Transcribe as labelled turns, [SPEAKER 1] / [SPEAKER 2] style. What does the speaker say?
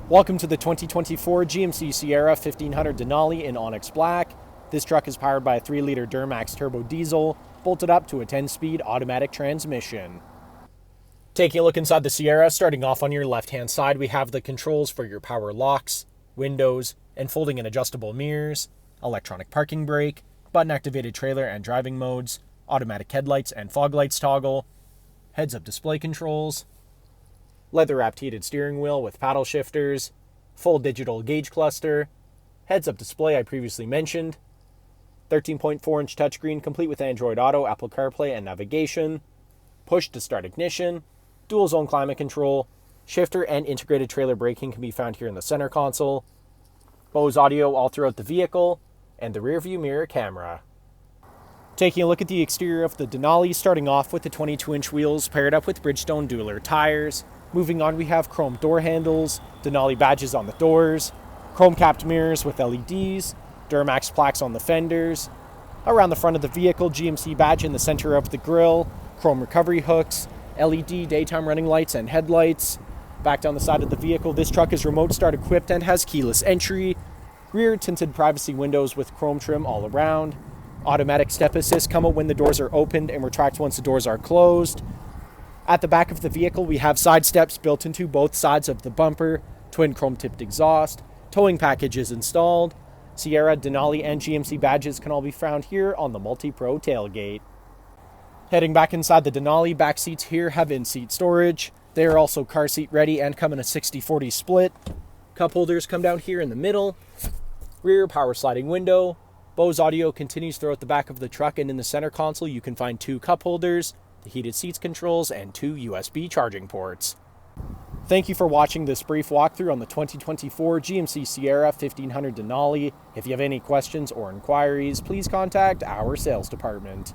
[SPEAKER 1] Welcome to the 2024 GMC Sierra 1500 Denali in Onyx Black. This truck is powered by a 3-liter Duramax turbo diesel, bolted up to a 10-speed automatic transmission. Taking a look inside the Sierra, starting off on your left-hand side, we have the controls for your power locks, windows, and folding and adjustable mirrors, electronic parking brake, button-activated trailer and driving modes, automatic headlights and fog lights toggle, heads-up display controls, leather-wrapped heated steering wheel with paddle shifters, full digital gauge cluster, heads-up display I previously mentioned, 13.4-inch touchscreen complete with Android Auto, Apple CarPlay, and navigation, push-to-start ignition, dual-zone climate control, shifter and integrated trailer braking can be found here in the center console, Bose audio all throughout the vehicle, and the rear-view mirror camera. Taking a look at the exterior of the Denali, starting off with the 22-inch wheels paired up with Bridgestone dual-air tires. Moving on, we have chrome door handles, Denali badges on the doors, chrome-capped mirrors with LEDs, Duramax plaques on the fenders. Around the front of the vehicle, GMC badge in the center of the grille, chrome recovery hooks, LED daytime running lights and headlights. Back down the side of the vehicle, this truck is remote start equipped and has keyless entry. Rear tinted privacy windows with chrome trim all around. Automatic step assist come when the doors are opened and retract once the doors are closed. At the back of the vehicle, we have side steps built into both sides of the bumper, twin chrome-tipped exhaust, towing package is installed. Sierra, Denali, and GMC badges can all be found here on the Multi-Pro tailgate. Heading back inside the Denali, back seats here have in-seat storage. They are also car seat ready and come in a 60-40 split. Cup holders come down here in the middle. Rear power sliding window. Bose audio continues throughout the back of the truck, and in the center console you can find 2 cup holders, the heated seats controls, and 2 USB charging ports. Thank you for watching this brief walkthrough on the 2024 GMC Sierra 1500 Denali. If you have any questions or inquiries, please contact our sales department.